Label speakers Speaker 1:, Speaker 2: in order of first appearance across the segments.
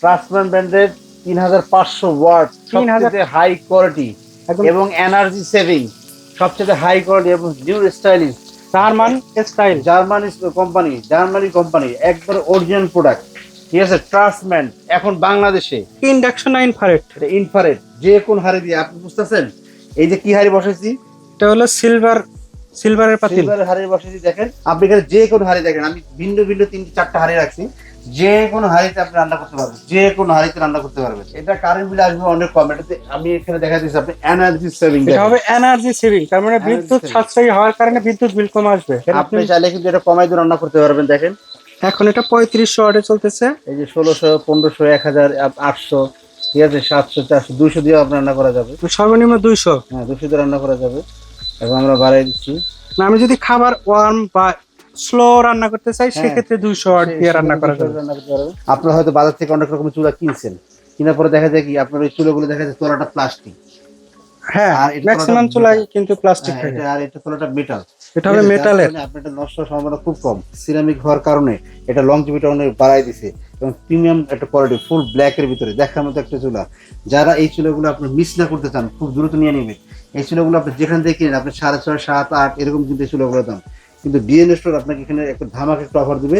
Speaker 1: Craftsman ব্র্যান্ডের 3500 watt,
Speaker 2: 3000
Speaker 1: সবচেয়ে high quality এবং এনার্জি সেভিং, সবচেয়ে হাই কোয়ালিটি এবং new stylish
Speaker 2: German style.
Speaker 1: Germany company একবার অরিজিনাল প্রোডাক্ট। ঠিক আছে, ট্রাস্টম্যান এখন বাংলাদেশে
Speaker 2: ইন্ডাকশন না ইনফ্রারেড?
Speaker 1: এটা ইনফ্রারেড, যে কোন হাড়ি দিয়ে আপনি বুঝতেছেন। এই যে কি হাড়ি বসাইছি,
Speaker 2: এটা হলো সিলভারের পাতিল।
Speaker 1: সিলভারের হাড়ি বসাইছি। দেখেন আপনি এখানে যে কোন হাড়ি দেখেন, আমি ভিন্ন ভিন্ন 3-4টা হাড়ি রাখছি, যে কোনো হাড়িতে আপনি রান্না করতে পারবেন, যে কোনো হাড়িতে রান্না করতে পারবেন। এটা কারেন্ট বিল আসবে অনেক কম। এটাতে আমি এখানে দেখা দিচ্ছি আপনি এনার্জি সেভিং।
Speaker 2: এটা হবে এনার্জি সেভিং, তার মানে বিদ্যুৎ সাশ্রয়ী হওয়ার কারণে বিদ্যুৎ বিল কম আসবে।
Speaker 1: আপনি চাইলে কিন্তু এটা কমাই দিয়ে রান্না করতে পারবেন। দেখেন
Speaker 2: এখন এটা 3500 ওয়াটে চলতেছে।
Speaker 1: এই যে 1600, 1500, 1000, 800, ঠিক আছে, 700, 400, 200 দিয়ে আপনার রান্না করা যাবে।
Speaker 2: সর্বনিম্ন 200।
Speaker 1: হ্যাঁ, 200 দিয়ে রান্না করা যাবে। এবং আমরা বাড়াই দিচ্ছি।
Speaker 2: না, আমি যদি খাবার ওয়ার্ম বা স্লো রান্না করতে চাই সেক্ষেত্রে 200 ওয়াট দিয়ে রান্না করা যাবে।
Speaker 1: আপনারা হয়তো বাজার থেকে অনেক রকমের চুলা কিনছেন, কেনার পরে দেখা যায় কি আপনার ওই চুলাগুলো দেখা যায় তলাটা প্লাস্টিক।
Speaker 2: হ্যাঁ,
Speaker 1: আর এটা
Speaker 2: ম্যাক্সিমাম চুলাই কিন্তু প্লাস্টিক
Speaker 1: হ্যাঁ,
Speaker 2: থাকে।
Speaker 1: আর এটা তলাটা মেটাল।
Speaker 2: এটা হবে মেটালের।
Speaker 1: আপনার এটা নষ্ট হওয়ার সম্ভাবনা খুব কম। সিরামিক হওয়ার কারণে এটা লংজিভিটি অনেক বাড়াই দিছে এবং প্রিমিয়াম একটা কোয়ালিটি, ফুল ব্ল্যাক এর ভিতরে দেখার মতো একটা চুলা। যারা এই চুলাগুলো আপনি মিস না করতে চান, খুব দ্রুত নিয়ে নেবেন। এই চুলাগুলো আপনি যেখান থেকে কিনেন, আপনি 6.5, 7, 8 এরকম কিন্তু এই চুলাগুলো দাম। কিন্তু ডিএন স্টোর আপনাকে এখানে একটা ধামাকা একটা অফার দিবে।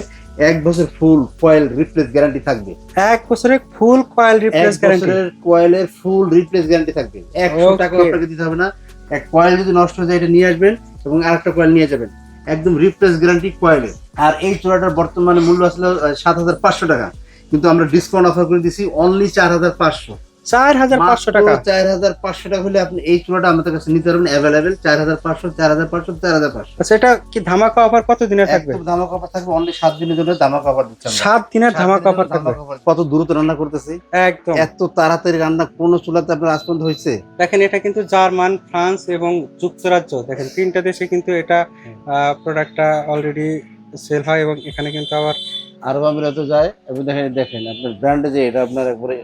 Speaker 1: 1 বছর ফুল কয়েল রিপ্লেস গ্যারান্টি থাকবে।
Speaker 2: 1 বছরের ফুল কয়েল রিপ্লেস গ্যারান্টি।
Speaker 1: 1 বছরের কয়েলের ফুল রিপ্লেস গ্যারান্টি থাকবে। 100 টাকা আপনাকে দিতে হবে না। এক কয়েল যদি নষ্ট হয়ে যায় এটা নিয়ে আসবেন এবং আরেকটা কয়েল নিয়ে যাবেন, একদম রিপ্লেস গ্যারান্টি কয়েলের। আর এই চুলাটার বর্তমানে মূল্য আসলে 7500 টাকা, কিন্তু আমরা ডিসকাউন্ট অফার করে দিছি অনলি 4500
Speaker 2: 4500 টাকা।
Speaker 1: 4500 টাকা হলে আপনি এই চুলাটা আমাদের কাছে নিতে পারবেন অ্যাভেলেবেল। 4500, 4500, 4500।
Speaker 2: আচ্ছা, এটা কি ধামাকা অফার কত দিনের থাকবে?
Speaker 1: একদম ধামাকা অফার থাকবে, অনলি 7 দিনের জন্য ধামাকা অফার দিচ্ছি আমরা।
Speaker 2: 7 দিনের ধামাকা অফার থাকবে।
Speaker 1: কত দ্রুত রান্না করতেছি,
Speaker 2: একদম
Speaker 1: এত তাড়াতাড়ি রান্না কোন চুলাতে আপনার আজ পর্যন্ত হয়েছে?
Speaker 2: দেখেন, এটা কিন্তু জার্মান, ফ্রান্স এবং যুক্তরাজ্য, দেখেন 3টা দেশে কিন্তু এটা প্রোডাক্টটা অলরেডি সেল হয় এবং এখানে কিন্তু আবার
Speaker 1: আরব আমিরাতে যায়। এবং দেখেন আপনার ব্র্যান্ডে যে এটা আপনার একবারে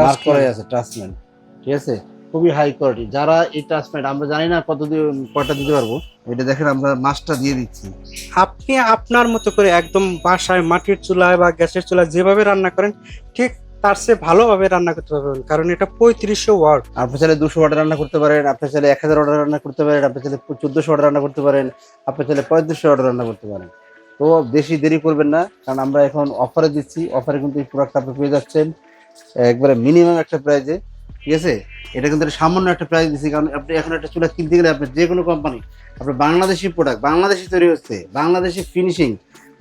Speaker 1: মার্ক করা আছে ট্রাস্টম্যান। ঠিক আছে, খুবই হাই কোয়ালিটি। যারা এই ট্রাস্টম্যান, আমরা জানি না কত দিয়ে কয়টা দিতে পারবো, এটা দেখেন আমরা মাছটা দিয়ে দিচ্ছি।
Speaker 2: আপনি আপনার মতো করে একদম বাসায় মাটির চুলায় বা গ্যাসের চুলায় যেভাবে রান্না করেন ঠিক তার চেয়ে ভালোভাবে রান্না করতে পারবেন, কারণ এটা 3500 ওয়াট।
Speaker 1: আপনি চাইলে 200 ওয়াট রান্না করতে পারেন, আপনি চাইলে 1000 ওয়াট রান্না করতে পারেন, আপনি চাইলে 1400 ওয়াট রান্না করতে পারেন, আপনি চাইলে 3500 ওয়াট রান্না করতে পারেন। তো বেশি দেরি করবেন না, কারণ আমরা এখন অফারে দিচ্ছি। অফারে কিন্তু এই প্রোডাক্টটা আপনি পেয়ে যাচ্ছেন একবারে মিনিমাম একটা প্রাইজে। ঠিক আছে, এটা কিন্তু একটা সামান্য একটা প্রাইস দিচ্ছি, কারণ আপনি এখন একটা চুলা কিনতে গেলে আপনি যে কোনো কোম্পানি, আপনার বাংলাদেশি প্রোডাক্ট, বাংলাদেশি তৈরি হচ্ছে, বাংলাদেশি ফিনিশিং,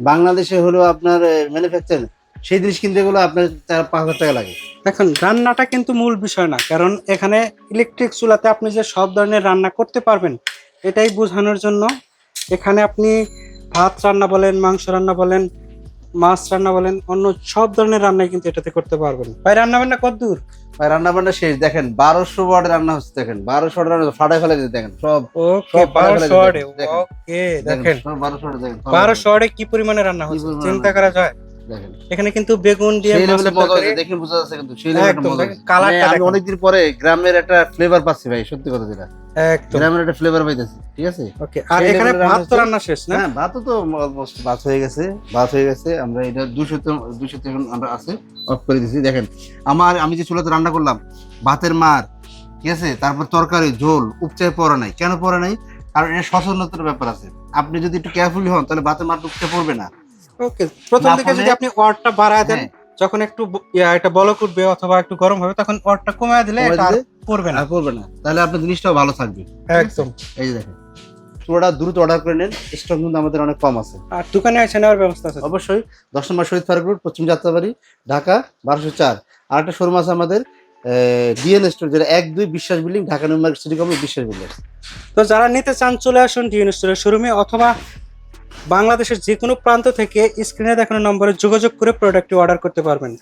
Speaker 1: বাংলাদেশে হলো আপনার ম্যানুফ্যাকচার, সেই জিনিস কিনতে গেলে আপনার 4-5 হাজার টাকা লাগে।
Speaker 2: এখন রান্নাটা কিন্তু মূল বিষয় না, কারণ এখানে ইলেকট্রিক চুলাতে আপনি যে সব ধরনের রান্না করতে পারবেন এটাই বোঝানোর জন্য এখানে আপনি ভাত রান্না বলেন, মাংস রান্না বলেন, মাছ রান্না বলেন, অন্য সব ধরনের রান্নাই কিন্তু এটাতে করতে পারবেন। ভাই রান্না বান্না কত দূর?
Speaker 1: ভাই রান্না বান্না শেষ। দেখেন 1200 ওয়াট রান্না হচ্ছে, দেখেন 1200 ওয়াট রান্না ফাটাই ফেলে দিতে, দেখেন সব
Speaker 2: ওকে, 1200 ওয়াটে। ওকে, দেখেন
Speaker 1: 1200 ওয়াট, দেখেন
Speaker 2: 1200 ওয়াটে কি পরিমাণে রান্না হচ্ছে চিন্তা করা যায়।
Speaker 1: দেখেন
Speaker 2: এখানে কিন্তু বেগুন দিয়ে
Speaker 1: সেই
Speaker 2: মাছের
Speaker 1: লেভেলে মজা
Speaker 2: তরকারি,
Speaker 1: হচ্ছে, দেখেন বোঝা যাচ্ছে কিন্তু সেই লেভেলে
Speaker 2: একদম
Speaker 1: মজা
Speaker 2: দেখেন
Speaker 1: হচ্ছে।
Speaker 2: কালারটা
Speaker 1: আমি
Speaker 2: দেখেন।
Speaker 1: অনেকদিন পরে গ্রামের একটা ফ্লেভার পাচ্ছি ভাই, সত্যি কথা যেটা,
Speaker 2: একদম
Speaker 1: গ্রামের একটা ফ্লেভার পাইতেছি। ঠিক আছে,
Speaker 2: ওকে। আর
Speaker 1: সেই
Speaker 2: এখানে
Speaker 1: level এর
Speaker 2: ভাত তো
Speaker 1: রান্না
Speaker 2: রান্না শেষ না?
Speaker 1: হ্যাঁ, ভাতও তো অলমোস্ট ভাত হয়ে গেছে, ভাত হয়ে গেছে। আমরা এটা 200 তে এখন আমরা আছে অফ করে দিয়েছি। দেখেন আমি যে চুলাতে রান্না করলাম, ভাতের মার, ঠিক আছে, তারপর তরকারি ঝোল উপচে পড়ে নাই। কেন পড়ে নাই? কারণ এটা সচেতনতার ব্যাপার আছে। আপনি যদি একটু কেয়ারফুলি হন তাহলে ভাতের মার উপচে পড়বে না।
Speaker 2: ওকে, প্রথম
Speaker 1: না
Speaker 2: দিকে যদি
Speaker 1: পড়লে-
Speaker 2: আপনি ওয়াটটা বাড়ায় দেন,
Speaker 1: হ্যাঁ,
Speaker 2: যখন একটু এটা বলক উঠবে অথবা একটু গরম হবে তখন ওয়াটটা কমায় দিলে
Speaker 1: কমায়
Speaker 2: এটা আর
Speaker 1: দিলে
Speaker 2: পড়বে না।
Speaker 1: আর পড়বে না, তাহলে আপনার জিনিসটাও ভালো থাকবে।
Speaker 2: একদম।
Speaker 1: এই যে দেখেন, চুলাটা দ্রুত অর্ডার করে নেন, স্টক কিন্তু আমাদের অনেক কম আছে।
Speaker 2: আর দোকানে এসে নেওয়ার ব্যবস্থা আছে?
Speaker 1: অবশ্যই 10 নম্বর শহীদ ফারুক রোড, পশ্চিম যাত্রাবাড়ি, ঢাকা 1204। আর একটা শোরুম আছে আমাদের ডিএন স্টোর, যেটা 1-2 বিশ্বাস building, Dhaka new market city complex বিশ্বাস বিল্ডিং।
Speaker 2: তো যারা নিতে চান চলে আসুন ডিএন স্টোরের শোরুমে, অথবা বাংলাদেশের যে কোনো প্রান্ত থেকে স্ক্রিনে দেখানো নম্বরে যোগাযোগ করে প্রোডাক্টটি অর্ডার করতে পারবেন।